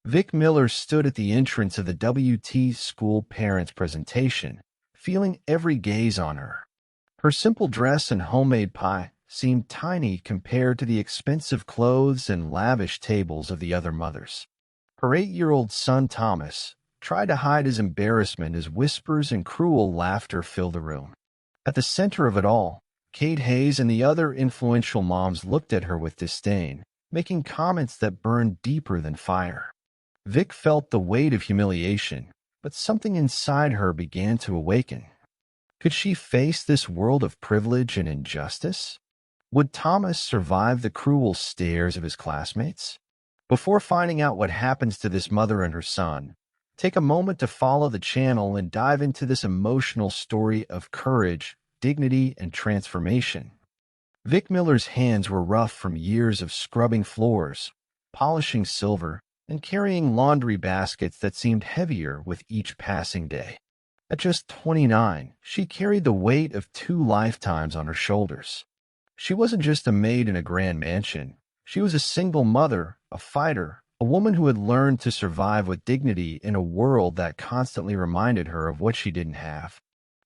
Vic Miller stood at the entrance of the WT school parents' presentation, feeling every gaze on her. Her simple dress and homemade pie seemed tiny compared to the expensive clothes and lavish tables of the other mothers. Her 8-year-old son, Thomas, tried to hide his embarrassment as whispers and cruel laughter filled the room. At the center of it all, Kate Hayes and the other influential moms looked at her with disdain, making comments that burned deeper than fire. Vic felt the weight of humiliation, but something inside her began to awaken. Could she face this world of privilege and injustice? Would Thomas survive the cruel stares of his classmates? Before finding out what happens to this mother and her son, take a moment to follow the channel and dive into this emotional story of courage, dignity, and transformation. Vic Miller's hands were rough from years of scrubbing floors, polishing silver, and carrying laundry baskets that seemed heavier with each passing day. At just 29, she carried the weight of 2 lifetimes on her shoulders. She wasn't just a maid in a grand mansion. She was a single mother, a fighter, a woman who had learned to survive with dignity in a world that constantly reminded her of what she didn't have.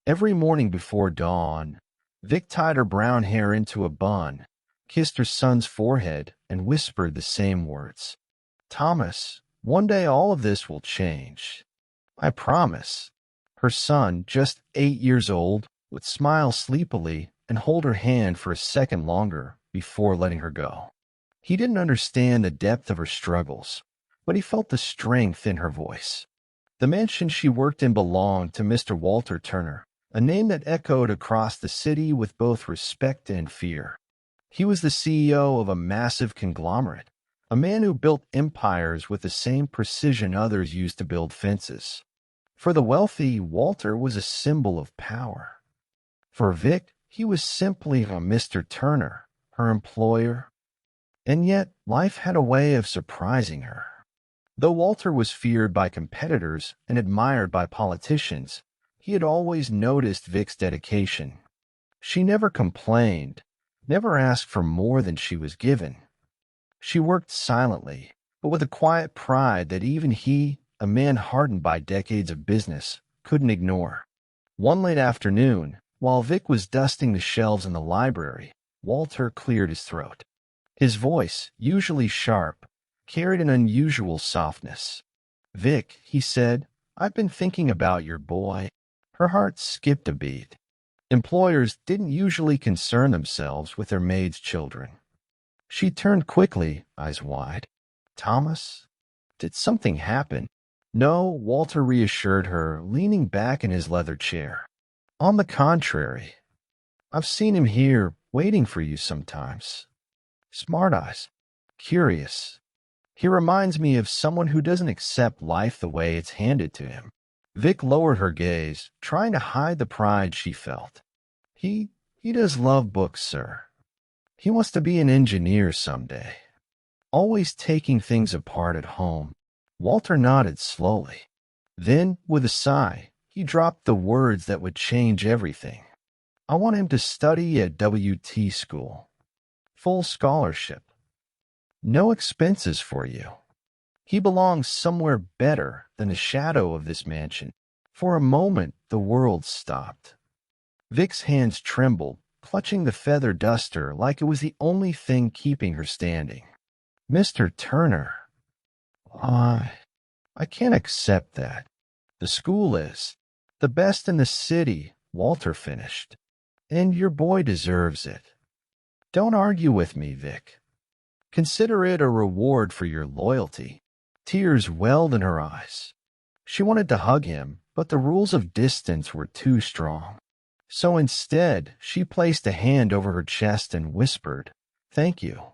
Every morning before dawn, Vic tied her brown hair into a bun, kissed her son's forehead, and whispered the same words. "Thomas, one day all of this will change. I promise." Her son, just 8 years old, would smile sleepily and hold her hand for a second longer before letting her go. He didn't understand the depth of her struggles, but he felt the strength in her voice. The mansion she worked in belonged to Mr. Walter Turner, a name that echoed across the city with both respect and fear. He was the CEO of a massive conglomerate, a man who built empires with the same precision others used to build fences. For the wealthy, Walter was a symbol of power. For Vic, he was simply a Mr. Turner, her employer. And yet, life had a way of surprising her. Though Walter was feared by competitors and admired by politicians, he had always noticed Vic's dedication. She never complained, never asked for more than she was given. She worked silently, but with a quiet pride that even he, a man hardened by decades of business, couldn't ignore. One late afternoon, while Vic was dusting the shelves in the library, Walter cleared his throat. His voice, usually sharp, carried an unusual softness. "Vic," he said, "I've been thinking about your boy." Her heart skipped a beat. Employers didn't usually concern themselves with their maids' children. She turned quickly, eyes wide. "Thomas? Did something happen?" "No," Walter reassured her, leaning back in his leather chair. "On the contrary, I've seen him here, waiting for you sometimes. Smart eyes. Curious. He reminds me of someone who doesn't accept life the way it's handed to him." Vic lowered her gaze, trying to hide the pride she felt. He does love books, sir. He wants to be an engineer someday. Always taking things apart at home." Walter nodded slowly. Then, with a sigh, he dropped the words that would change everything. "I want him to study at WT school. Full scholarship. No expenses for you. He belongs somewhere better than the shadow of this mansion." For a moment, the world stopped. Vic's hands trembled, clutching the feather duster like it was the only thing keeping her standing. "Mr. Turner, I can't accept that. The school is the best in the city," Walter finished. "And your boy deserves it. Don't argue with me, Vic. Consider it a reward for your loyalty." Tears welled in her eyes. She wanted to hug him, but the rules of distance were too strong. So instead, she placed a hand over her chest and whispered, "Thank you.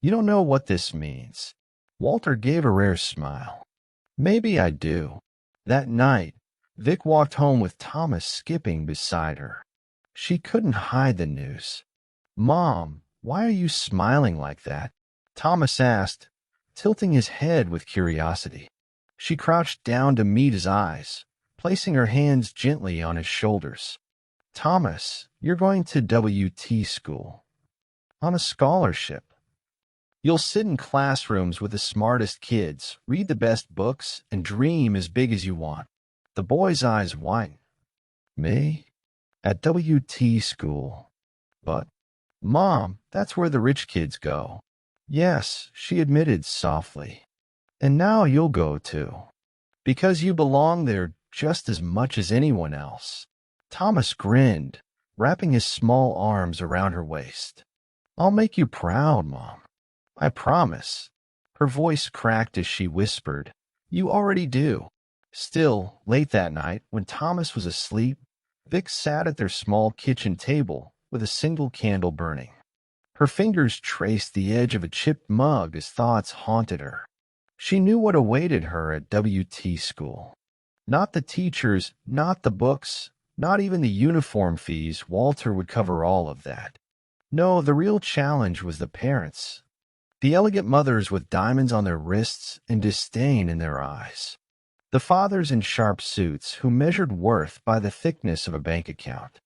You don't know what this means." Walter gave a rare smile. "Maybe I do." That night, Vic walked home with Thomas skipping beside her. She couldn't hide the news. "Mom, why are you smiling like that?" Thomas asked, tilting his head with curiosity. She crouched down to meet his eyes, placing her hands gently on his shoulders. "Thomas, you're going to WT school. On a scholarship. You'll sit in classrooms with the smartest kids, read the best books, and dream as big as you want. The boy's eyes widen. Me? At WT school. But, Mom, that's where the rich kids go. Yes, she admitted softly. And now you'll go too. Because you belong there just as much as anyone else. Thomas grinned, wrapping his small arms around her waist. I'll make you proud, Mom. I promise. Her voice cracked as she whispered, You already do. Still, late that night, when Thomas was asleep, Vic sat at their small kitchen table with a single candle burning. Her fingers traced the edge of a chipped mug as thoughts haunted her. She knew what awaited her at WT school. Not the teachers, not the books, not even the uniform fees. Walter would cover all of that. No, the real challenge was the parents. The elegant mothers with diamonds on their wrists and disdain in their eyes. The fathers in sharp suits who measured worth by the thickness of a bank account.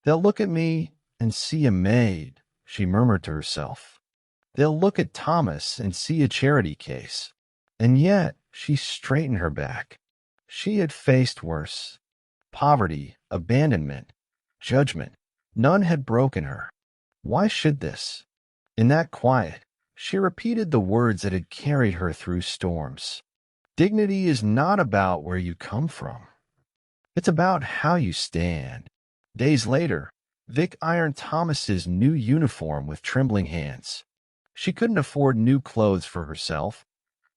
They'll look at me and see a maid, she murmured to herself. They'll look at Thomas and see a charity case. And yet, she straightened her back. She had faced worse. Poverty, abandonment, judgment. None had broken her. Why should this? In that quiet, she repeated the words that had carried her through storms. Dignity is not about where you come from. It's about how you stand. Days later, Vic ironed Thomas's new uniform with trembling hands. She couldn't afford new clothes for herself,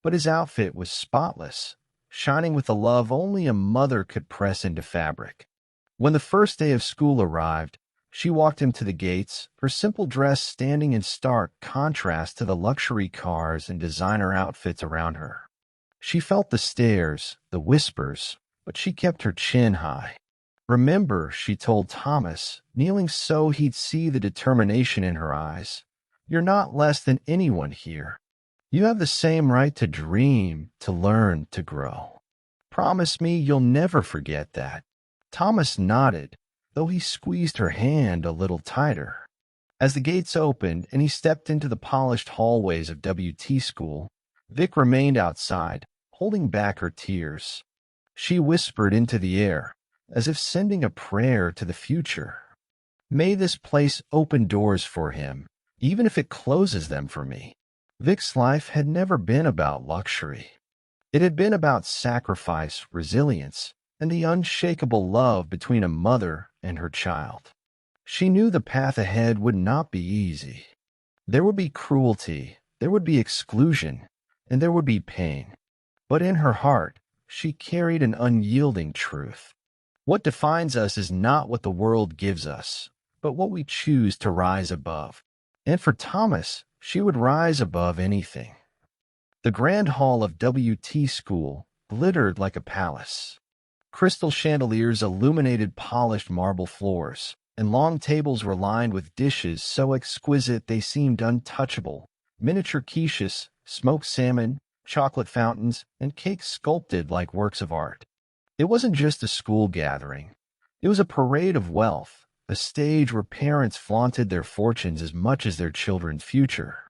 but his outfit was spotless, shining with the love only a mother could press into fabric. When the first day of school arrived, she walked him to the gates, her simple dress standing in stark contrast to the luxury cars and designer outfits around her. She felt the stares, the whispers, but she kept her chin high. Remember, she told Thomas, kneeling so he'd see the determination in her eyes, you're not less than anyone here. You have the same right to dream, to learn, to grow. Promise me you'll never forget that. Thomas nodded, though he squeezed her hand a little tighter. As the gates opened and he stepped into the polished hallways of WT school, Vic remained outside, holding back her tears. She whispered into the air, as if sending a prayer to the future. May this place open doors for him, even if it closes them for me. Vic's life had never been about luxury. It had been about sacrifice, resilience, and the unshakable love between a mother and her child. She knew the path ahead would not be easy. There would be cruelty, there would be exclusion, and there would be pain. But in her heart, she carried an unyielding truth. What defines us is not what the world gives us, but what we choose to rise above. And for Thomas, she would rise above anything. The grand hall of WT school glittered like a palace. Crystal chandeliers illuminated polished marble floors, and long tables were lined with dishes so exquisite they seemed untouchable. Miniature quiches, smoked salmon, chocolate fountains, and cakes sculpted like works of art. It wasn't just a school gathering. It was a parade of wealth, a stage where parents flaunted their fortunes as much as their children's future.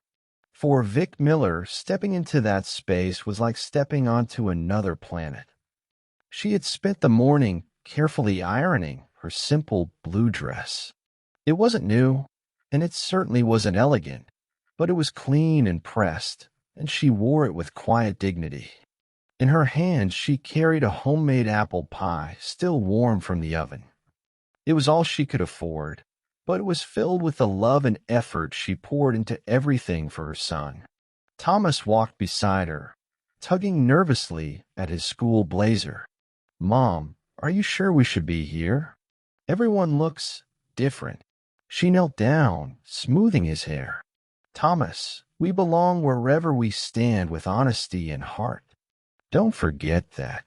For Vic Miller, stepping into that space was like stepping onto another planet. She had spent the morning carefully ironing her simple blue dress. It wasn't new, and it certainly wasn't elegant, but it was clean and pressed, and she wore it with quiet dignity. In her hand, she carried a homemade apple pie, still warm from the oven. It was all she could afford, but it was filled with the love and effort she poured into everything for her son. Thomas walked beside her, tugging nervously at his school blazer. Mom, are you sure we should be here? Everyone looks different. She knelt down, smoothing his hair. Thomas, we belong wherever we stand with honesty and heart. Don't forget that.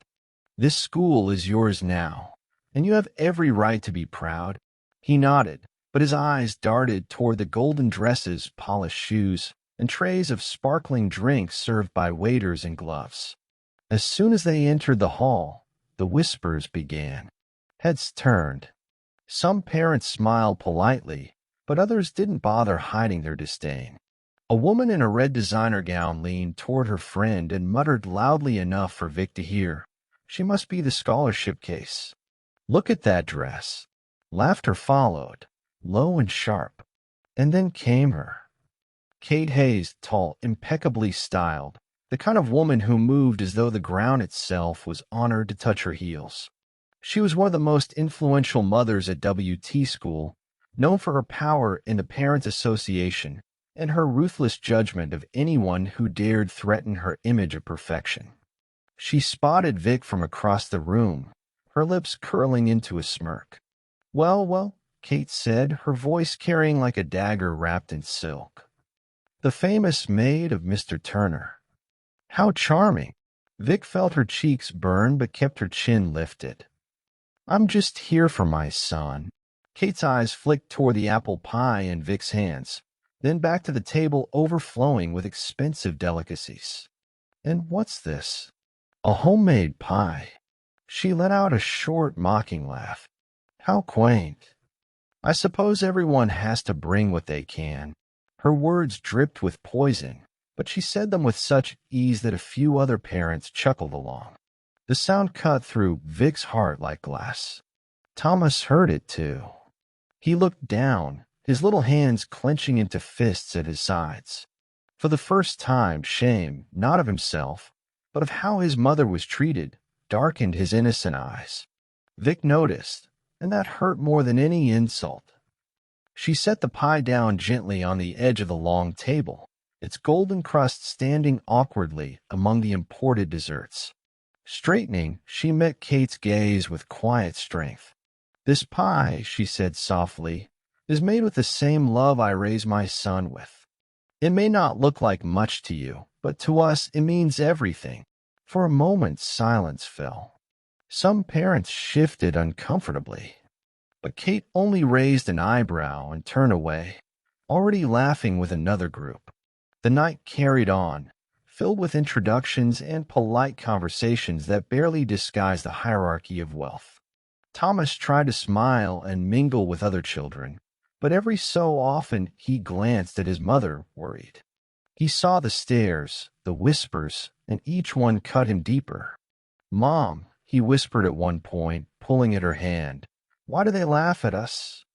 This school is yours now, and you have every right to be proud. He nodded, but his eyes darted toward the golden dresses, polished shoes, and trays of sparkling drinks served by waiters in gloves. As soon as they entered the hall, the whispers began. Heads turned. Some parents smiled politely, but others didn't bother hiding their disdain. A woman in a red designer gown leaned toward her friend and muttered loudly enough for Vic to hear. She must be the scholarship case. Look at that dress. Laughter followed, low and sharp. And then came her. Kate Hayes, tall, impeccably styled, the kind of woman who moved as though the ground itself was honored to touch her heels. She was one of the most influential mothers at WT School, known for her power in the Parents Association and her ruthless judgment of anyone who dared threaten her image of perfection. She spotted Vic from across the room, her lips curling into a smirk. Well, well, Kate said, her voice carrying like a dagger wrapped in silk. The famous maid of Mr. Turner. How charming. Vic felt her cheeks burn but kept her chin lifted. I'm just here for my son. Kate's eyes flicked toward the apple pie in Vic's hands, then back to the table overflowing with expensive delicacies. And what's this? A homemade pie. She let out a short, mocking laugh. How quaint. I suppose everyone has to bring what they can. Her words dripped with poison, but she said them with such ease that a few other parents chuckled along. The sound cut through Vic's heart like glass. Thomas heard it, too. He looked down, his little hands clenching into fists at his sides. For the first time, shame, not of himself, but of how his mother was treated, darkened his innocent eyes. Vic noticed, and that hurt more than any insult. She set the pie down gently on the edge of the long table, its golden crust standing awkwardly among the imported desserts. Straightening, she met Kate's gaze with quiet strength. This pie, she said softly, is made with the same love I raise my son with. It may not look like much to you, but to us it means everything. For a moment, silence fell. Some parents shifted uncomfortably, but Kate only raised an eyebrow and turned away, already laughing with another group. The night carried on, filled with introductions and polite conversations that barely disguised the hierarchy of wealth. Thomas tried to smile and mingle with other children, but every so often he glanced at his mother, worried. He saw the stares, the whispers, and each one cut him deeper. Mom, he whispered at one point, pulling at her hand. Why do they laugh at us?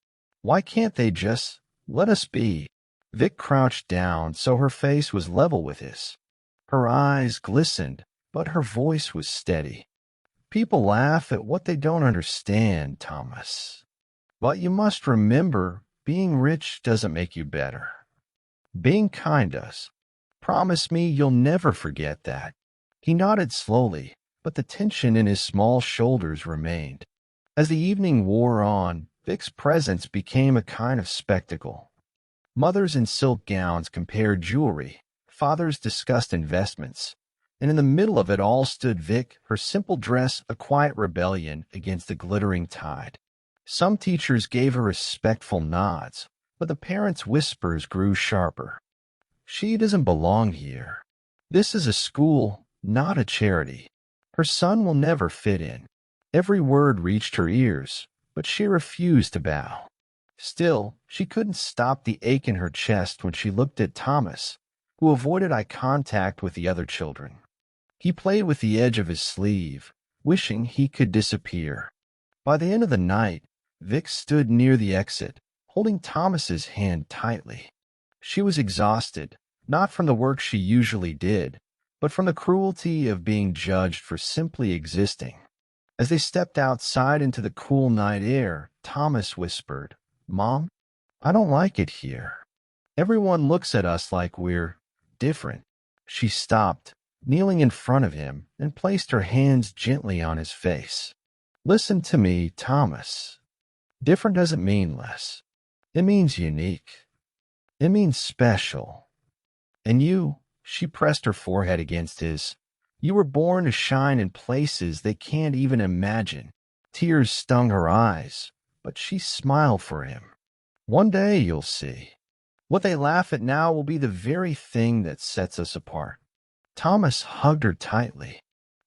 Why can't they just let us be? Vic crouched down so her face was level with his. Her eyes glistened, but her voice was steady. People laugh at what they don't understand, Thomas. But you must remember, being rich doesn't make you better. Being kind does. Promise me you'll never forget that. He nodded slowly, but the tension in his small shoulders remained. As the evening wore on, Vic's presence became a kind of spectacle. Mothers in silk gowns compared jewelry, fathers discussed investments, and in the middle of it all stood Vic, her simple dress a quiet rebellion against the glittering tide. Some teachers gave her respectful nods, but the parents' whispers grew sharper. She doesn't belong here. This is a school, not a charity. Her son will never fit in. Every word reached her ears, but she refused to bow. Still, she couldn't stop the ache in her chest when she looked at Thomas, who avoided eye contact with the other children. He played with the edge of his sleeve, wishing he could disappear. By the end of the night, Vic stood near the exit, holding Thomas's hand tightly. She was exhausted, not from the work she usually did, but from the cruelty of being judged for simply existing. As they stepped outside into the cool night air, Thomas whispered, Mom, I don't like it here. Everyone looks at us like we're different. She stopped, kneeling in front of him, and placed her hands gently on his face. Listen to me, Thomas. Different doesn't mean less. It means unique. It means special. And you, she pressed her forehead against his, you were born to shine in places they can't even imagine. Tears stung her eyes, but she smiled for him. One day you'll see. What they laugh at now will be the very thing that sets us apart. Thomas hugged her tightly.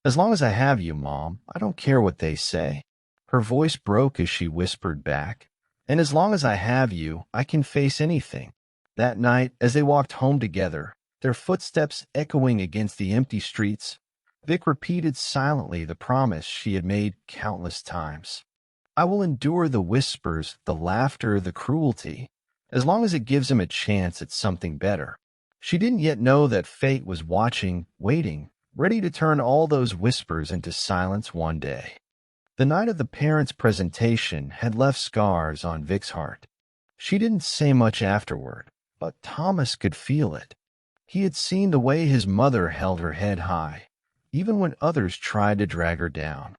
As long as I have you, Mom, I don't care what they say. Her voice broke as she whispered back, and as long as I have you, I can face anything. That night, as they walked home together, their footsteps echoing against the empty streets, Vic repeated silently the promise she had made countless times. I will endure the whispers, the laughter, the cruelty, as long as it gives him a chance at something better. She didn't yet know that fate was watching, waiting, ready to turn all those whispers into silence one day. The night of the parents' presentation had left scars on Vic's heart. She didn't say much afterward, but Thomas could feel it. He had seen the way his mother held her head high, even when others tried to drag her down.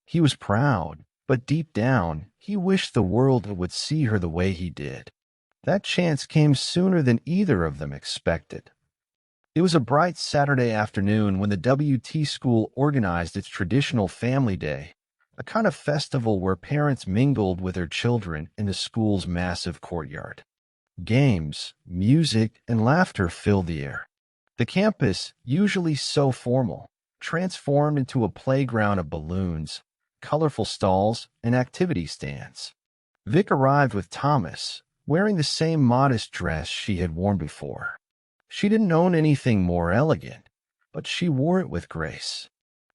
He was proud, but deep down, he wished the world would see her the way he did. That chance came sooner than either of them expected. It was a bright Saturday afternoon when the WT school organized its traditional family day, a kind of festival where parents mingled with their children in the school's massive courtyard. Games, music, and laughter filled the air. The campus, usually so formal, transformed into a playground of balloons, colorful stalls, and activity stands. Vic arrived with Thomas, wearing the same modest dress she had worn before. She didn't own anything more elegant, but she wore it with grace.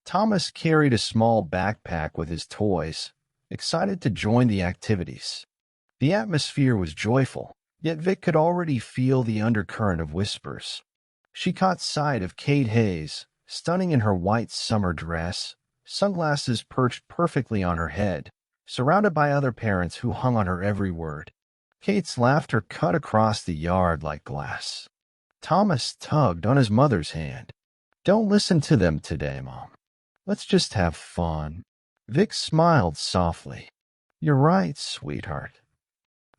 Thomas carried a small backpack with his toys, excited to join the activities. The atmosphere was joyful, yet Vic could already feel the undercurrent of whispers. She caught sight of Kate Hayes, stunning in her white summer dress, sunglasses perched perfectly on her head, surrounded by other parents who hung on her every word. Kate's laughter cut across the yard like glass. Thomas tugged on his mother's hand. Don't listen to them today, Mom. Let's just have fun. Vic smiled softly. You're right, sweetheart.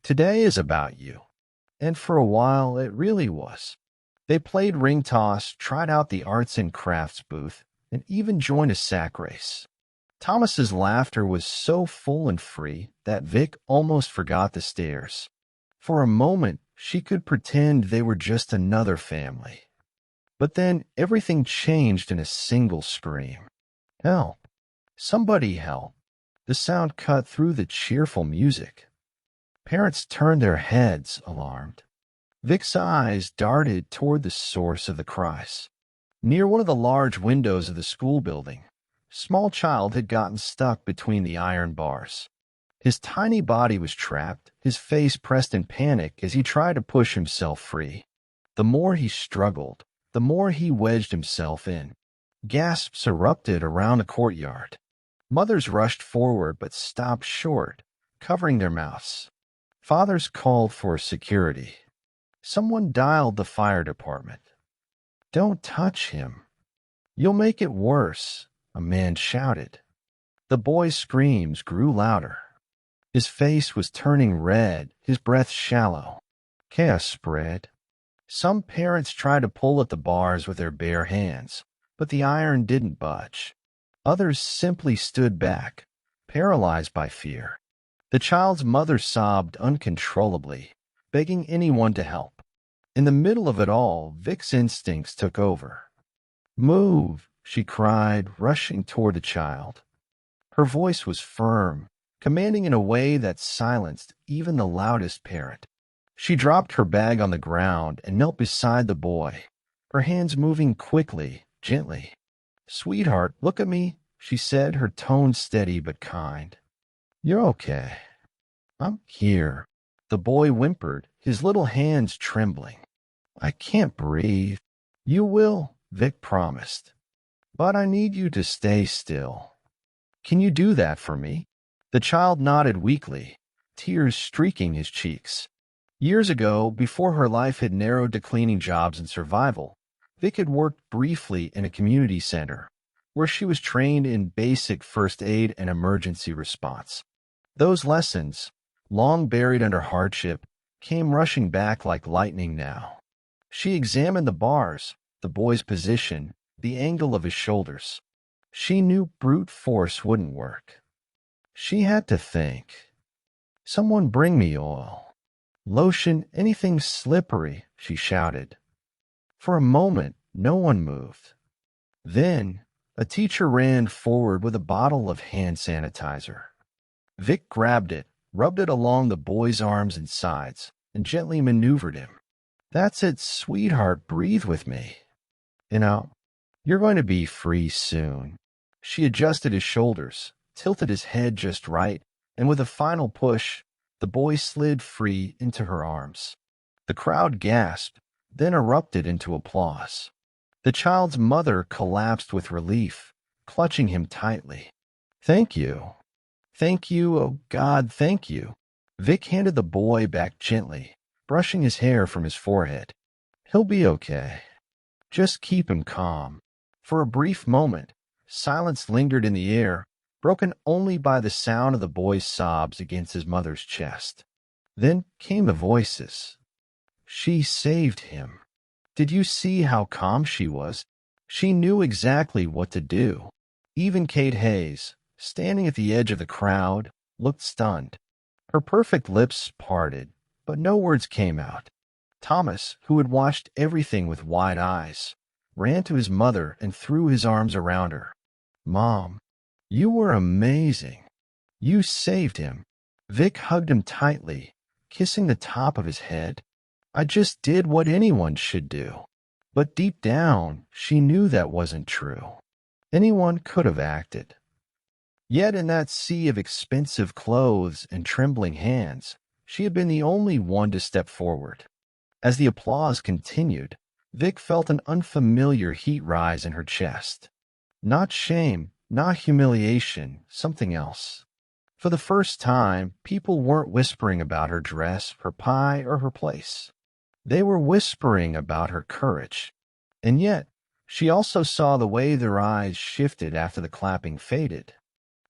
Today is about you. And for a while, it really was. They played ring toss, tried out the arts and crafts booth, and even joined a sack race. Thomas's laughter was so full and free that Vic almost forgot the stairs. For a moment, she could pretend they were just another family. But then everything changed in a single scream. Help! Somebody help! The sound cut through the cheerful music. Parents turned their heads, alarmed. Vic's eyes darted toward the source of the cries. Near one of the large windows of the school building, a small child had gotten stuck between the iron bars. His tiny body was trapped, his face pressed in panic as he tried to push himself free. The more he struggled, the more he wedged himself in. Gasps erupted around the courtyard. Mothers rushed forward but stopped short, covering their mouths. Fathers called for security. Someone dialed the fire department. Don't touch him. You'll make it worse, a man shouted. The boy's screams grew louder. His face was turning red, his breath shallow. Chaos spread. Some parents tried to pull at the bars with their bare hands, but the iron didn't budge. Others simply stood back, paralyzed by fear. The child's mother sobbed uncontrollably, begging anyone to help. In the middle of it all, Vic's instincts took over. Move, she cried, rushing toward the child. Her voice was firm, commanding in a way that silenced even the loudest parent. She dropped her bag on the ground and knelt beside the boy, her hands moving quickly, gently. Sweetheart, look at me, she said, her tone steady but kind. You're okay. I'm here. The boy whimpered, his little hands trembling. I can't breathe. You will, Vic promised. But I need you to stay still. Can you do that for me? The child nodded weakly, tears streaking his cheeks. Years ago, before her life had narrowed to cleaning jobs and survival, Vic had worked briefly in a community center, where she was trained in basic first aid and emergency response. Those lessons, long buried under hardship, came rushing back like lightning now. She examined the bars, the boy's position, the angle of his shoulders. She knew brute force wouldn't work. She had to think. Someone bring me oil. Lotion, anything slippery, she shouted. For a moment, no one moved. Then, a teacher ran forward with a bottle of hand sanitizer. Vic grabbed it, rubbed it along the boy's arms and sides, and gently maneuvered him. That's it, sweetheart. Breathe with me. You know, you're going to be free soon. She adjusted his shoulders, tilted his head just right, and with a final push, the boy slid free into her arms. The crowd gasped, then erupted into applause. The child's mother collapsed with relief, clutching him tightly. Thank you. Thank you, oh God, thank you. Vic handed the boy back gently, brushing his hair from his forehead. He'll be okay. Just keep him calm. For a brief moment, silence lingered in the air, broken only by the sound of the boy's sobs against his mother's chest. Then came the voices. She saved him. Did you see how calm she was? She knew exactly what to do. Even Kate Hayes, standing at the edge of the crowd, looked stunned. Her perfect lips parted, but no words came out. Thomas, who had watched everything with wide eyes, ran to his mother and threw his arms around her. Mom, you were amazing. You saved him. Vic hugged him tightly, kissing the top of his head. I just did what anyone should do. But deep down, she knew that wasn't true. Anyone could have acted. Yet in that sea of expensive clothes and trembling hands, she had been the only one to step forward. As the applause continued, Vic felt an unfamiliar heat rise in her chest. Not shame, not humiliation, something else. For the first time, people weren't whispering about her dress, her pie, or her place. They were whispering about her courage. And yet, she also saw the way their eyes shifted after the clapping faded.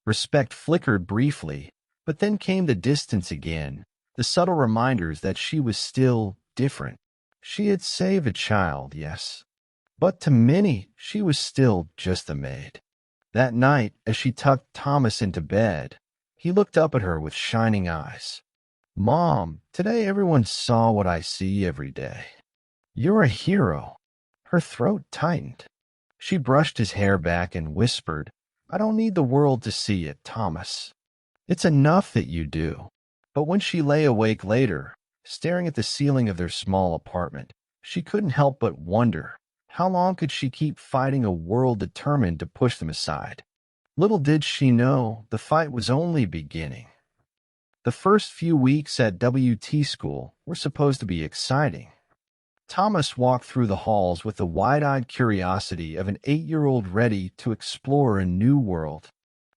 Respect flickered briefly, but then came the distance again, the subtle reminders that she was still different. She had saved a child, yes, but to many, she was still just a maid. That night, as she tucked Thomas into bed, he looked up at her with shining eyes. Mom, today everyone saw what I see every day. You're a hero. Her throat tightened. She brushed his hair back and whispered, I don't need the world to see it, Thomas. It's enough that you do. But when she lay awake later, staring at the ceiling of their small apartment, she couldn't help but wonder, how long could she keep fighting a world determined to push them aside? Little did she know, the fight was only beginning. The first few weeks at WT school were supposed to be exciting. Thomas walked through the halls with the wide-eyed curiosity of an 8-year-old ready to explore a new world.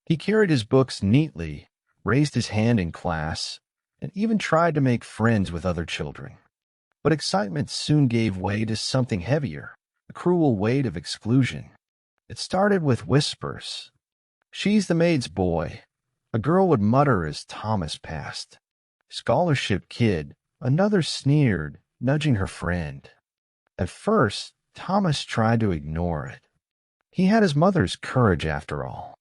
He carried his books neatly, raised his hand in class, and even tried to make friends with other children. But excitement soon gave way to something heavier, the cruel weight of exclusion. It started with whispers. She's the maid's boy, a girl would mutter as Thomas passed. Scholarship kid, another sneered, nudging her friend. At first, Thomas tried to ignore it. He had his mother's courage after all.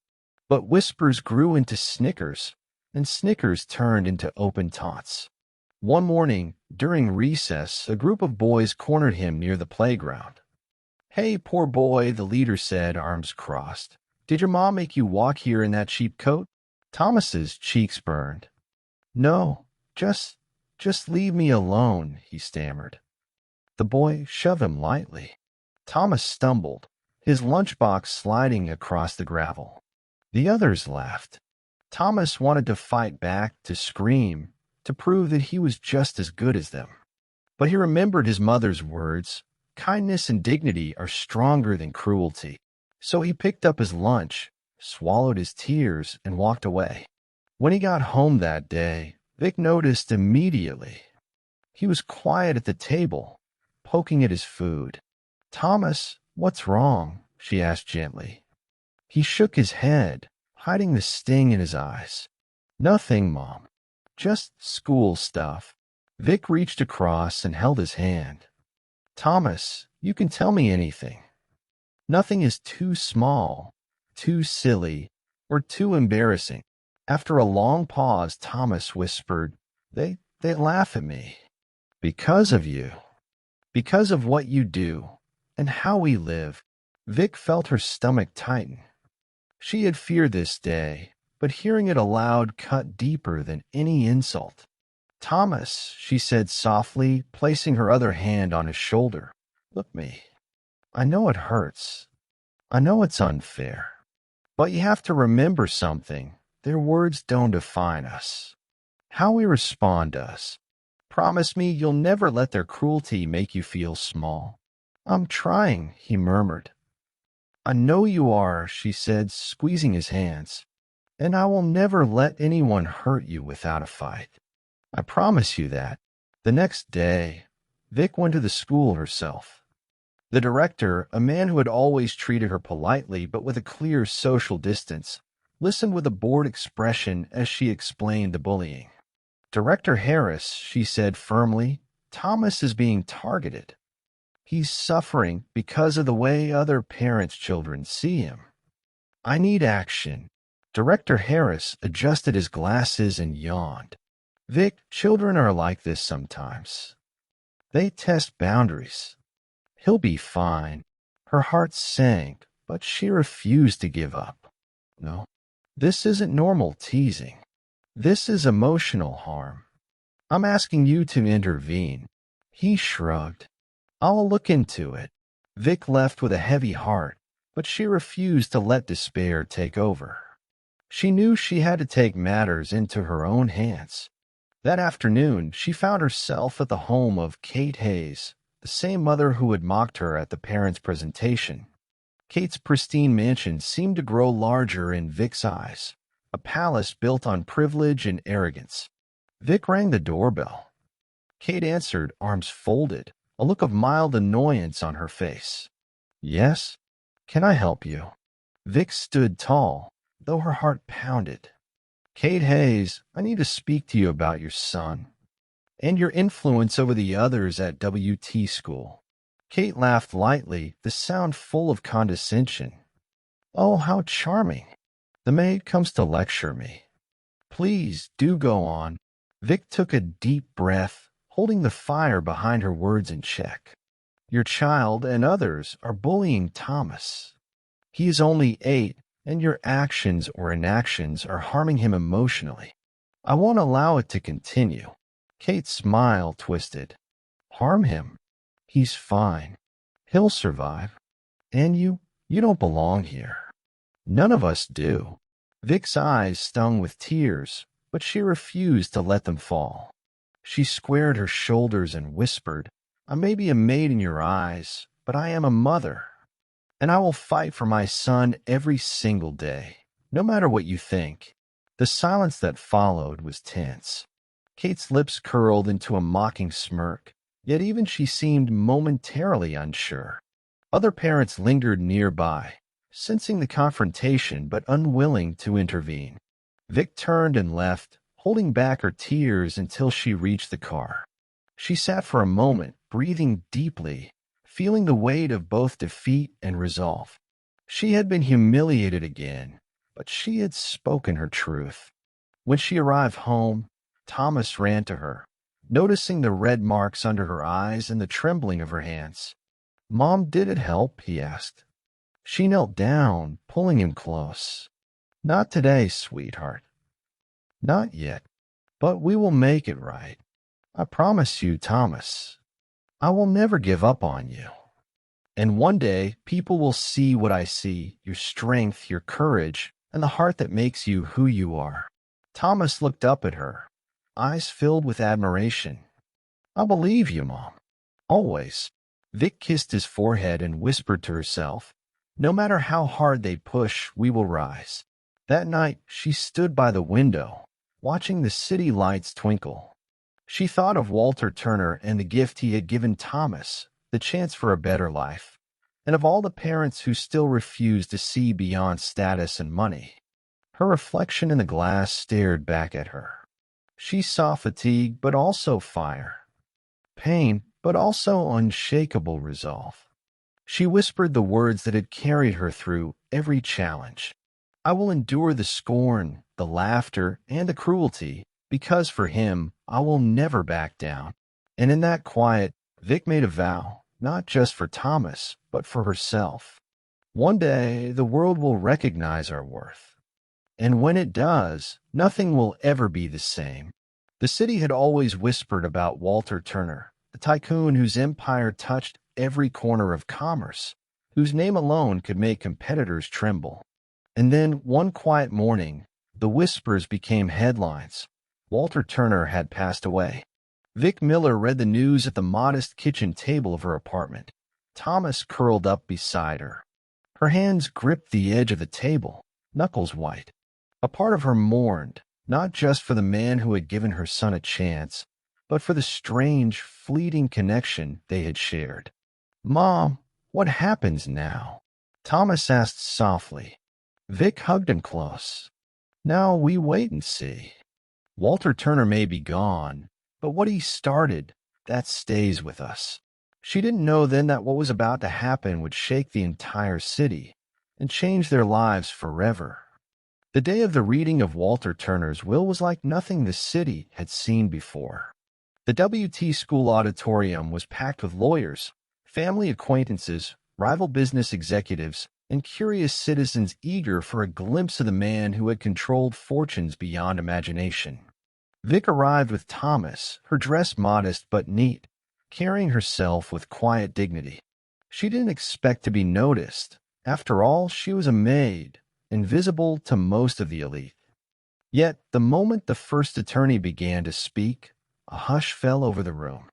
But whispers grew into snickers, and snickers turned into open taunts. One morning, during recess, a group of boys cornered him near the playground. Hey, poor boy, the leader said, arms crossed. Did your mom make you walk here in that cheap coat? Thomas's cheeks burned. No, just leave me alone, he stammered. The boy shoved him lightly. Thomas stumbled, his lunchbox sliding across the gravel. The others laughed. Thomas wanted to fight back, to scream, to prove that he was just as good as them. But he remembered his mother's words, kindness and dignity are stronger than cruelty. So he picked up his lunch, swallowed his tears, and walked away. When he got home that day, Vic noticed immediately. He was quiet at the table, poking at his food. Thomas, what's wrong? She asked gently. He shook his head, hiding the sting in his eyes. Nothing, Mom. Just school stuff. Vic reached across and held his hand. Thomas, you can tell me anything. Nothing is too small, too silly, or too embarrassing. After a long pause, Thomas whispered, They laugh at me. Because of you. Because of what you do, and how we live. Vic felt her stomach tighten. She had feared this day, but hearing it aloud cut deeper than any insult. Thomas, she said softly, placing her other hand on his shoulder. Look me. I know it hurts. I know it's unfair. But you have to remember something. Their words don't define us. How we respond does. Promise me you'll never let their cruelty make you feel small. I'm trying, he murmured. I know you are, she said, squeezing his hands. And I will never let anyone hurt you without a fight. I promise you that. The next day, Vic went to the school herself. The director, a man who had always treated her politely but with a clear social distance, listened with a bored expression as she explained the bullying. Director Harris, she said firmly, Thomas is being targeted. He's suffering because of the way other parents' children see him. I need action. Director Harris adjusted his glasses and yawned. Vic, children are like this sometimes. They test boundaries. He'll be fine. Her heart sank, but she refused to give up. No, this isn't normal teasing. This is emotional harm. I'm asking you to intervene. He shrugged. I'll look into it. Vic left with a heavy heart, but she refused to let despair take over. She knew she had to take matters into her own hands. That afternoon, she found herself at the home of Kate Hayes, the same mother who had mocked her at the parents' presentation. Kate's pristine mansion seemed to grow larger in Vic's eyes, a palace built on privilege and arrogance. Vic rang the doorbell. Kate answered, arms folded, a look of mild annoyance on her face. Yes? Can I help you? Vic stood tall, though her heart pounded. Kate Hayes, I need to speak to you about your son and your influence over the others at WT school. Kate laughed lightly, the sound full of condescension. Oh, how charming. The maid comes to lecture me. Please, do go on. Vic took a deep breath, holding the fire behind her words in check. Your child and others are bullying Thomas. He is only 8, and your actions or inactions are harming him emotionally. I won't allow it to continue. Kate's smile twisted. Harm him? He's fine. He'll survive. And you don't belong here. None of us do. Vic's eyes stung with tears, but she refused to let them fall. She squared her shoulders and whispered, I may be a maid in your eyes, but I am a mother. And I will fight for my son every single day, no matter what you think. The silence that followed was tense. Kate's lips curled into a mocking smirk, yet even she seemed momentarily unsure. Other parents lingered nearby, sensing the confrontation but unwilling to intervene. Vic turned and left, holding back her tears until she reached the car. She sat for a moment, breathing deeply, feeling the weight of both defeat and resolve. She had been humiliated again, but she had spoken her truth. When she arrived home, Thomas ran to her, noticing the red marks under her eyes and the trembling of her hands. Mom, did it help? He asked. She knelt down, pulling him close. Not today, sweetheart. Not yet, but we will make it right. I promise you, Thomas. I will never give up on you. And one day, people will see what I see, your strength, your courage, and the heart that makes you who you are. Thomas looked up at her, eyes filled with admiration. I believe you, Mom. Always. Vic kissed his forehead and whispered to herself, no matter how hard they push, we will rise. That night, she stood by the window, watching the city lights twinkle. She thought of Walter Turner and the gift he had given Thomas, the chance for a better life, and of all the parents who still refused to see beyond status and money. Her reflection in the glass stared back at her. She saw fatigue, but also fire. Pain, but also unshakable resolve. She whispered the words that had carried her through every challenge. I will endure the scorn, the laughter, and the cruelty, because for him, I will never back down. And in that quiet, Vic made a vow, not just for Thomas, but for herself. One day, the world will recognize our worth. And when it does, nothing will ever be the same. The city had always whispered about Walter Turner, the tycoon whose empire touched every corner of commerce, whose name alone could make competitors tremble. And then, one quiet morning, the whispers became headlines. Walter Turner had passed away. Vic Miller read the news at the modest kitchen table of her apartment. Thomas curled up beside her. Her hands gripped the edge of the table, knuckles white. A part of her mourned, not just for the man who had given her son a chance, but for the strange, fleeting connection they had shared. "Mom, what happens now?" Thomas asked softly. Vic hugged him close. "Now we wait and see. Walter Turner may be gone, but what he started, that stays with us." She didn't know then that what was about to happen would shake the entire city and change their lives forever. The day of the reading of Walter Turner's will was like nothing the city had seen before. The WT School auditorium was packed with lawyers, family acquaintances, rival business executives, and curious citizens eager for a glimpse of the man who had controlled fortunes beyond imagination. Vic arrived with Thomas, her dress modest but neat, carrying herself with quiet dignity. She didn't expect to be noticed. After all, she was a maid, invisible to most of the elite. Yet, the moment the first attorney began to speak, a hush fell over the room.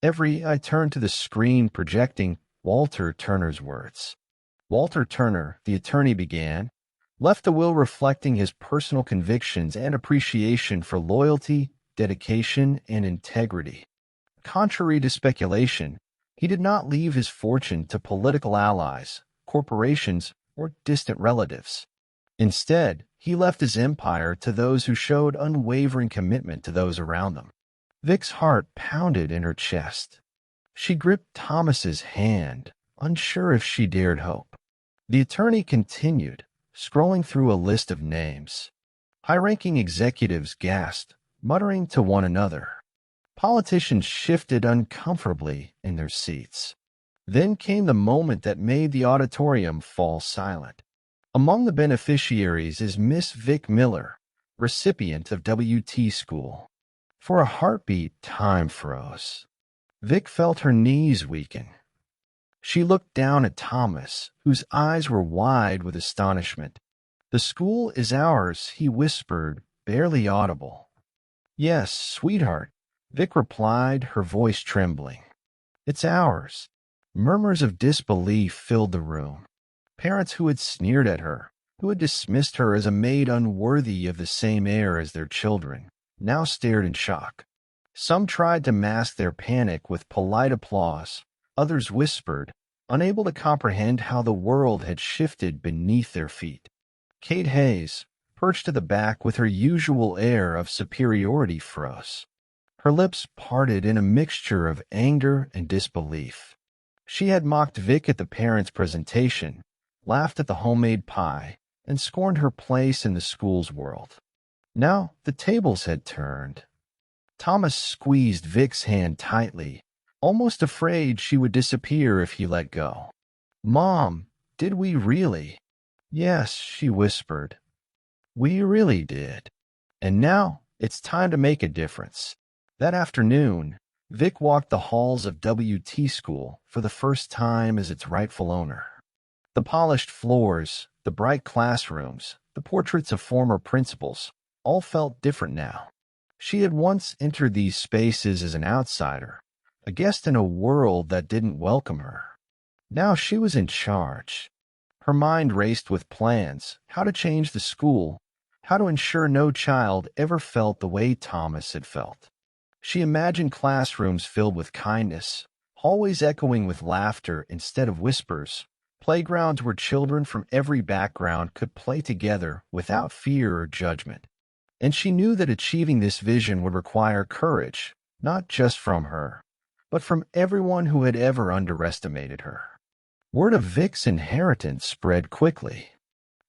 Every eye turned to the screen projecting Walter Turner's words. Walter Turner, the attorney began, left a will reflecting his personal convictions and appreciation for loyalty, dedication, and integrity. Contrary to speculation, he did not leave his fortune to political allies, corporations, or distant relatives. Instead, he left his empire to those who showed unwavering commitment to those around them. Vic's heart pounded in her chest. She gripped Thomas's hand, unsure if she dared hope. The attorney continued, scrolling through a list of names. High-ranking executives gasped, muttering to one another. Politicians shifted uncomfortably in their seats. Then came the moment that made the auditorium fall silent. Among the beneficiaries is Miss Vic Miller, recipient of WT School. For a heartbeat, time froze. Vic felt her knees weaken. She looked down at Thomas, whose eyes were wide with astonishment. "The school is ours," he whispered, barely audible. "Yes, sweetheart," Vic replied, her voice trembling. "It's ours." Murmurs of disbelief filled the room. Parents who had sneered at her, who had dismissed her as a maid unworthy of the same air as their children, now stared in shock. Some tried to mask their panic with polite applause. Others whispered, unable to comprehend how the world had shifted beneath their feet. Kate Hayes, perched at the back with her usual air of superiority, froze. Her lips parted in a mixture of anger and disbelief. She had mocked Vic at the parents' presentation, laughed at the homemade pie, and scorned her place in the school's world. Now the tables had turned. Thomas squeezed Vic's hand tightly, almost afraid she would disappear if he let go. "Mom, did we really?" "Yes," she whispered. "We really did. And now it's time to make a difference." That afternoon, Vic walked the halls of WT School for the first time as its rightful owner. The polished floors, the bright classrooms, the portraits of former principals, all felt different now. She had once entered these spaces as an outsider, a guest in a world that didn't welcome her. Now she was in charge. Her mind raced with plans, how to change the school, how to ensure no child ever felt the way Thomas had felt. She imagined classrooms filled with kindness, hallways echoing with laughter instead of whispers, playgrounds where children from every background could play together without fear or judgment. And she knew that achieving this vision would require courage, not just from her, but from everyone who had ever underestimated her. Word of Vic's inheritance spread quickly.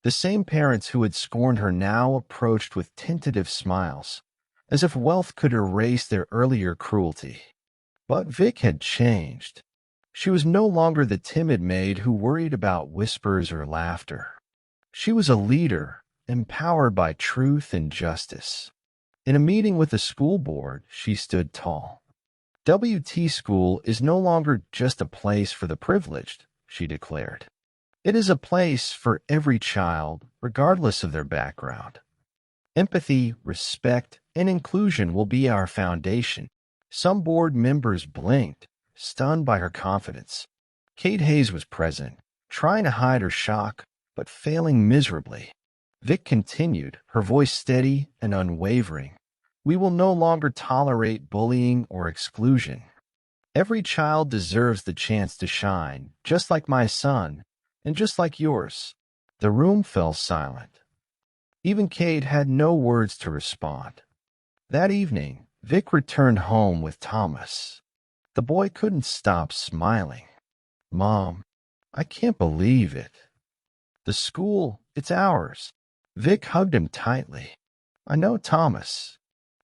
The same parents who had scorned her now approached with tentative smiles, as if wealth could erase their earlier cruelty. But Vic had changed. She was no longer the timid maid who worried about whispers or laughter. She was a leader, empowered by truth and justice. In a meeting with the school board, she stood tall. WT School is no longer just a place for the privileged, she declared. It is a place for every child, regardless of their background. Empathy, respect, and inclusion will be our foundation. Some board members blinked, stunned by her confidence. Kate Hayes was present, trying to hide her shock, but failing miserably. Vic continued, her voice steady and unwavering. We will no longer tolerate bullying or exclusion. Every child deserves the chance to shine, just like my son, and just like yours. The room fell silent. Even Kate had no words to respond. That evening, Vic returned home with Thomas. The boy couldn't stop smiling. Mom, I can't believe it. The school, it's ours. Vic hugged him tightly. I know, Thomas.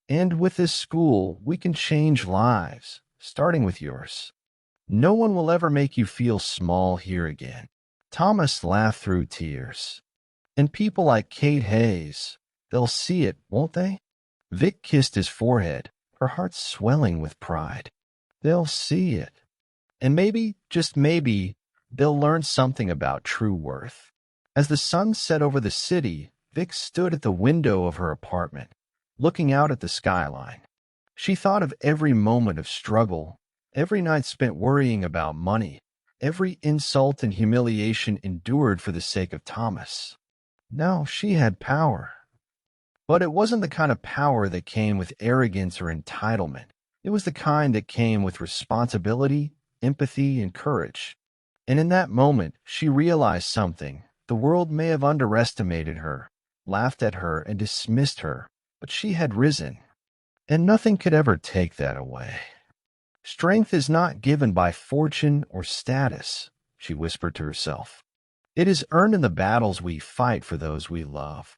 And with this school, we can change lives, starting with yours. No one will ever make you feel small here again. Thomas laughed through tears. And people like Kate Hayes, they'll see it, won't they? Vic kissed his forehead, her heart swelling with pride. They'll see it. And maybe, just maybe, they'll learn something about true worth. As the sun set over the city, Vic stood at the window of her apartment, looking out at the skyline. She thought of every moment of struggle, every night spent worrying about money, every insult and humiliation endured for the sake of Thomas. Now she had power. But it wasn't the kind of power that came with arrogance or entitlement. It was the kind that came with responsibility, empathy, and courage. And in that moment, she realized something. The world may have underestimated her, laughed at her, and dismissed her, but she had risen. And nothing could ever take that away. Strength is not given by fortune or status, she whispered to herself. It is earned in the battles we fight for those we love.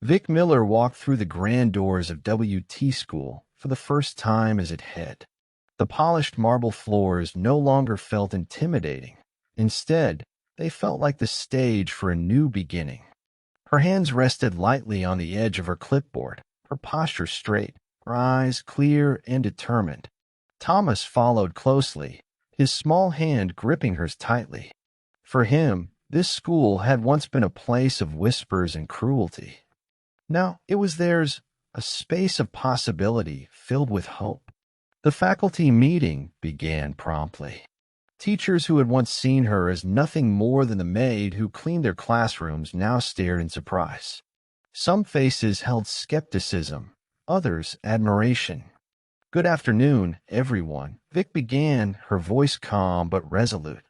Vic Miller walked through the grand doors of WT School for the first time as its head. The polished marble floors no longer felt intimidating. Instead, they felt like the stage for a new beginning. Her hands rested lightly on the edge of her clipboard, her posture straight, her eyes clear and determined. Thomas followed closely, his small hand gripping hers tightly. For him, this school had once been a place of whispers and cruelty. Now it was theirs, a space of possibility filled with hope. The faculty meeting began promptly. Teachers who had once seen her as nothing more than the maid who cleaned their classrooms now stared in surprise. Some faces held skepticism, others admiration. Good afternoon, everyone, Vic began, her voice calm but resolute.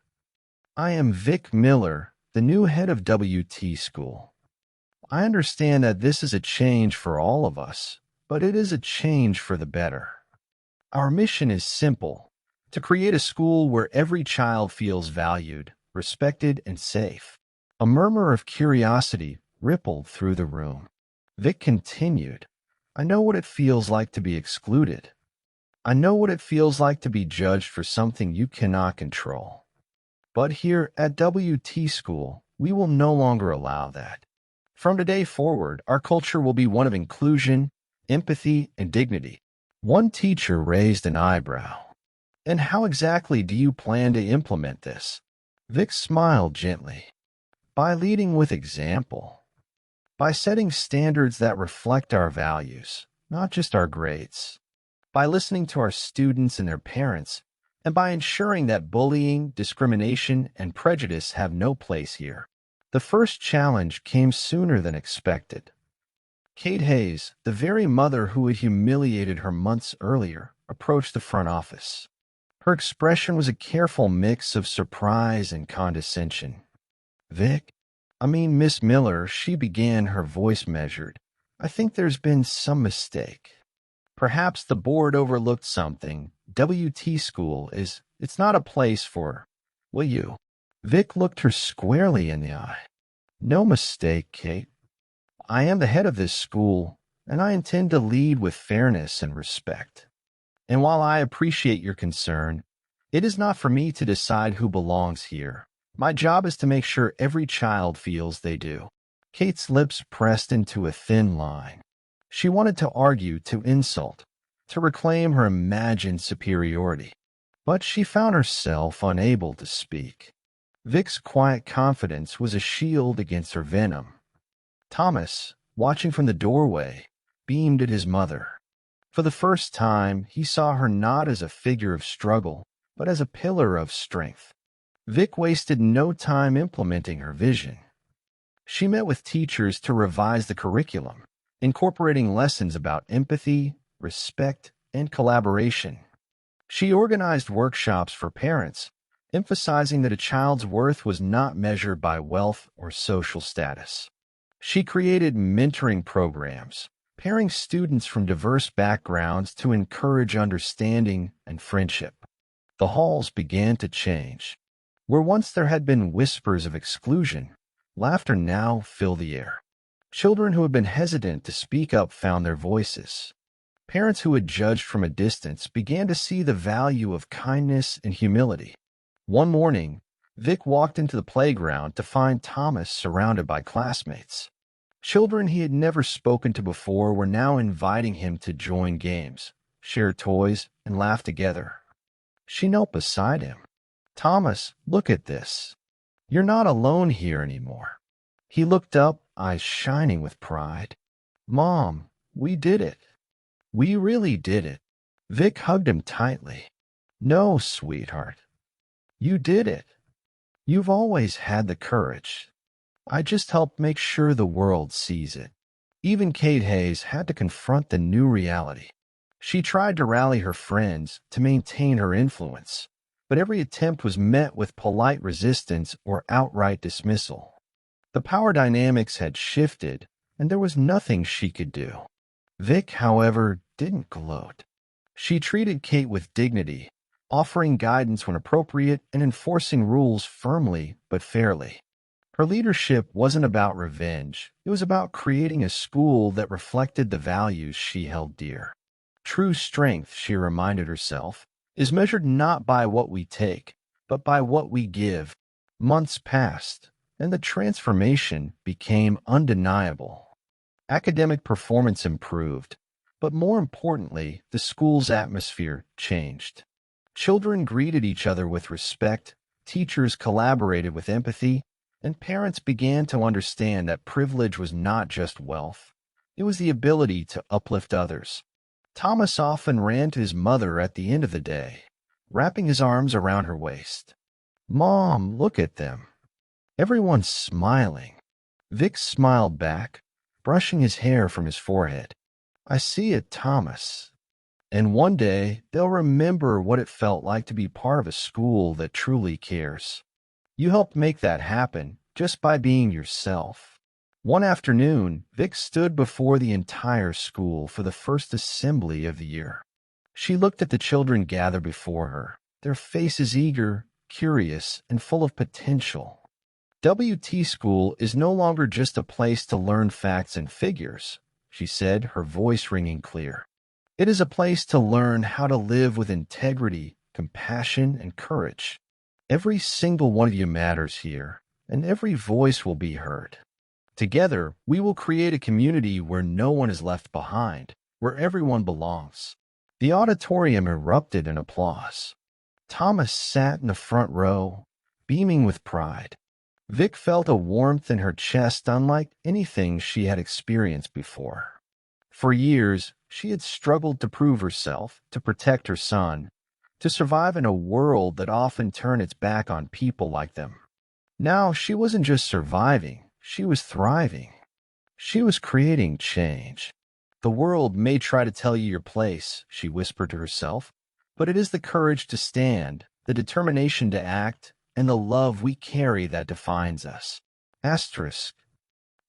I am Vic Miller, the new head of WT School. I understand that this is a change for all of us, but it is a change for the better. Our mission is simple, to create a school where every child feels valued, respected, and safe. A murmur of curiosity rippled through the room. Vic continued, I know what it feels like to be excluded. I know what it feels like to be judged for something you cannot control. But here at WT School, we will no longer allow that. From today forward, our culture will be one of inclusion, empathy, and dignity. One teacher raised an eyebrow. And how exactly do you plan to implement this? Vic smiled gently. By leading with example. By setting standards that reflect our values, not just our grades. By listening to our students and their parents, and by ensuring that bullying, discrimination, and prejudice have no place here. The first challenge came sooner than expected. Kate Hayes, the very mother who had humiliated her months earlier, approached the front office. Her expression was a careful mix of surprise and condescension. Miss Miller, she began, her voice measured. I think there's been some mistake. Perhaps the board overlooked something. WT School it's not a place for, will you? Vic looked her squarely in the eye. No mistake, Kate. I am the head of this school, and I intend to lead with fairness and respect. And while I appreciate your concern, it is not for me to decide who belongs here. My job is to make sure every child feels they do. Kate's lips pressed into a thin line. She wanted to argue, to insult, to reclaim her imagined superiority. But she found herself unable to speak. Vic's quiet confidence was a shield against her venom. Thomas, watching from the doorway, beamed at his mother. For the first time, he saw her not as a figure of struggle, but as a pillar of strength. Vic wasted no time implementing her vision. She met with teachers to revise the curriculum, incorporating lessons about empathy, respect, and collaboration. She organized workshops for parents, emphasizing that a child's worth was not measured by wealth or social status. She created mentoring programs, pairing students from diverse backgrounds to encourage understanding and friendship. The halls began to change. Where once there had been whispers of exclusion, laughter now filled the air. Children who had been hesitant to speak up found their voices. Parents who had judged from a distance began to see the value of kindness and humility. One morning, Vic walked into the playground to find Thomas surrounded by classmates. Children he had never spoken to before were now inviting him to join games, share toys, and laugh together. She knelt beside him. "Thomas, look at this. You're not alone here anymore." He looked up, eyes shining with pride. "Mom, we did it. We really did it." Vic hugged him tightly. "No, sweetheart. You did it. You've always had the courage. I just helped make sure the world sees it." Even Kate Hayes had to confront the new reality. She tried to rally her friends to maintain her influence, but every attempt was met with polite resistance or outright dismissal. The power dynamics had shifted, and there was nothing she could do. Vic, however, didn't gloat. She treated Kate with dignity, offering guidance when appropriate and enforcing rules firmly but fairly. Her leadership wasn't about revenge. It was about creating a school that reflected the values she held dear. True strength, she reminded herself, is measured not by what we take, but by what we give. Months passed, and the transformation became undeniable. Academic performance improved, but more importantly, the school's atmosphere changed. Children greeted each other with respect, teachers collaborated with empathy, and parents began to understand that privilege was not just wealth. It was the ability to uplift others. Thomas often ran to his mother at the end of the day, wrapping his arms around her waist. "Mom, look at them. Everyone's smiling." Vic smiled back, brushing his hair from his forehead. "I see it, Thomas. And one day, they'll remember what it felt like to be part of a school that truly cares. You helped make that happen just by being yourself." One afternoon, Vic stood before the entire school for the first assembly of the year. She looked at the children gathered before her, their faces eager, curious, and full of potential. WT School is no longer just a place to learn facts and figures, she said, her voice ringing clear. It is a place to learn how to live with integrity, compassion, and courage. Every single one of you matters here, and every voice will be heard. Together, we will create a community where no one is left behind, where everyone belongs. The auditorium erupted in applause. Thomas sat in the front row, beaming with pride. Vic felt a warmth in her chest unlike anything she had experienced before. For years, she had struggled to prove herself, to protect her son, to survive in a world that often turned its back on people like them. Now, she wasn't just surviving, she was thriving. She was creating change. "The world may try to tell you your place," she whispered to herself, "but it is the courage to stand, the determination to act, and the love we carry that defines us." Asterisk.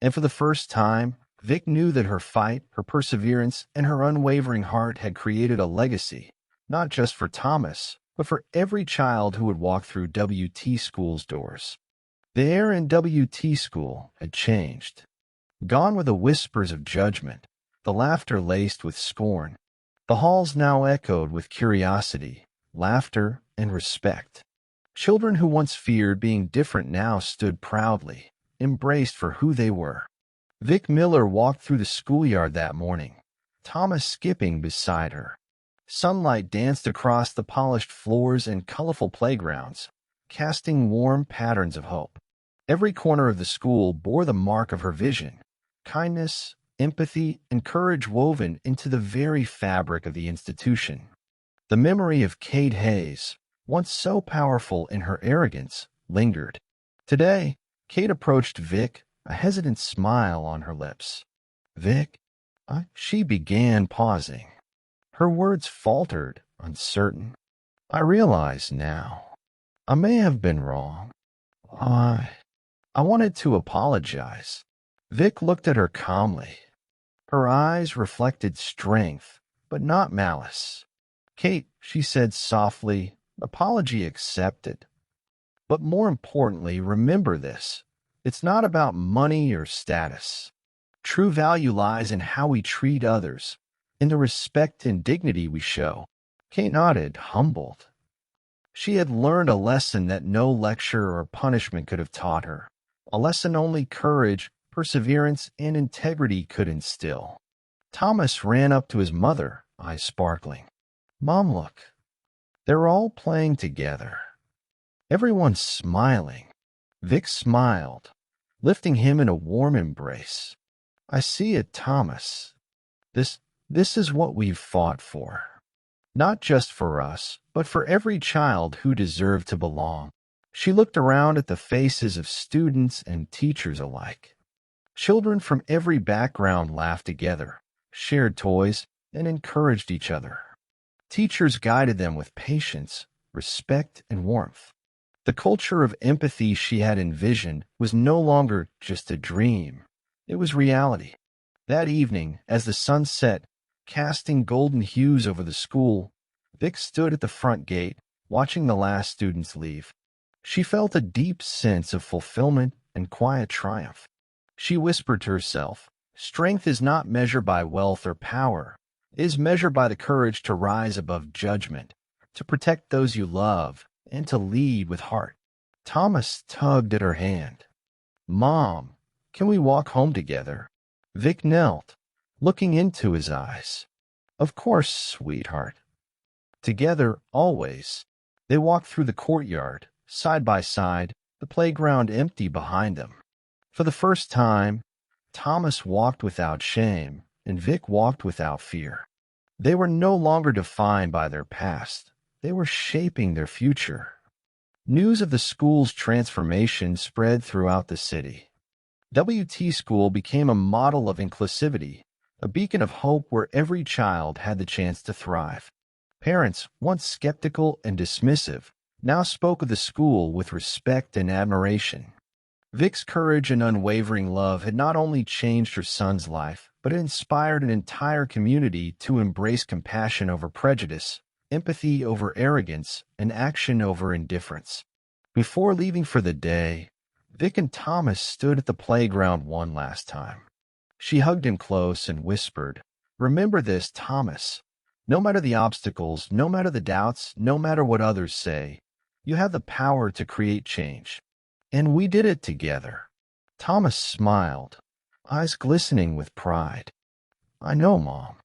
And for the first time, Vic knew that her fight, her perseverance, and her unwavering heart had created a legacy, not just for Thomas, but for every child who would walk through WT School's doors. The air in WT School had changed. Gone were the whispers of judgment, the laughter laced with scorn. The halls now echoed with curiosity, laughter, and respect. Children who once feared being different now stood proudly, embraced for who they were. Vic Miller walked through the schoolyard that morning, Thomas skipping beside her. Sunlight danced across the polished floors and colorful playgrounds, casting warm patterns of hope. Every corner of the school bore the mark of her vision, kindness, empathy, and courage woven into the very fabric of the institution. The memory of Kate Hayes, once so powerful in her arrogance, lingered. Today, Kate approached Vic, a hesitant smile on her lips. "Vic," she began, pausing. Her words faltered, uncertain. "I realize now. I may have been wrong. I wanted to apologize." Vic looked at her calmly. Her eyes reflected strength, but not malice. "Kate," she said softly, "apology accepted. But more importantly, remember this. It's not about money or status. True value lies in how we treat others, in the respect and dignity we show." Kate nodded, humbled. She had learned a lesson that no lecture or punishment could have taught her, a lesson only courage, perseverance, and integrity could instill. Thomas ran up to his mother, eyes sparkling. "Mom, look. They're all playing together. Everyone's smiling." Vic smiled, lifting him in a warm embrace. "I see it, Thomas. This is what we've fought for. Not just for us, but for every child who deserved to belong." She looked around at the faces of students and teachers alike. Children from every background laughed together, shared toys, and encouraged each other. Teachers guided them with patience, respect, and warmth. The culture of empathy she had envisioned was no longer just a dream. It was reality. That evening, as the sun set, casting golden hues over the school, Vic stood at the front gate, watching the last students leave. She felt a deep sense of fulfillment and quiet triumph. She whispered to herself, "Strength is not measured by wealth or power. It is measured by the courage to rise above judgment, to protect those you love, and to lead with heart." Thomas tugged at her hand. "Mom, can we walk home together?" Vic knelt, looking into his eyes. "Of course, sweetheart." Together, always. They walked through the courtyard, side by side, the playground empty behind them. For the first time, Thomas walked without shame, and Vic walked without fear. They were no longer defined by their past. They were shaping their future. News of the school's transformation spread throughout the city. WT School became a model of inclusivity, a beacon of hope where every child had the chance to thrive. Parents, once skeptical and dismissive, now spoke of the school with respect and admiration. Vic's courage and unwavering love had not only changed her son's life, but it inspired an entire community to embrace compassion over prejudice, empathy over arrogance, and action over indifference. Before leaving for the day, Vic and Thomas stood at the playground one last time. She hugged him close and whispered, "Remember this, Thomas. No matter the obstacles, no matter the doubts, no matter what others say, you have the power to create change." And we did it together. Thomas smiled, eyes glistening with pride. "I know, Mom.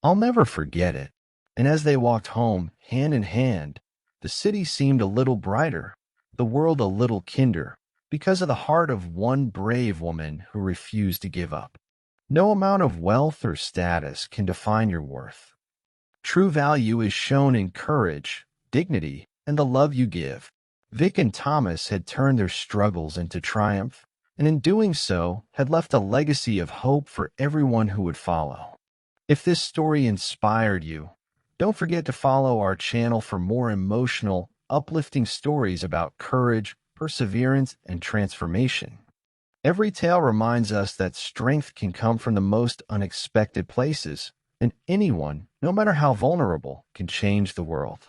I'll never forget it." And as they walked home, hand in hand, the city seemed a little brighter, the world a little kinder, because of the heart of one brave woman who refused to give up. No amount of wealth or status can define your worth. True value is shown in courage, dignity, and the love you give. Vic and Thomas had turned their struggles into triumph, and in doing so, had left a legacy of hope for everyone who would follow. If this story inspired you, don't forget to follow our channel for more emotional, uplifting stories about courage, perseverance, and transformation. Every tale reminds us that strength can come from the most unexpected places, and anyone, no matter how vulnerable, can change the world.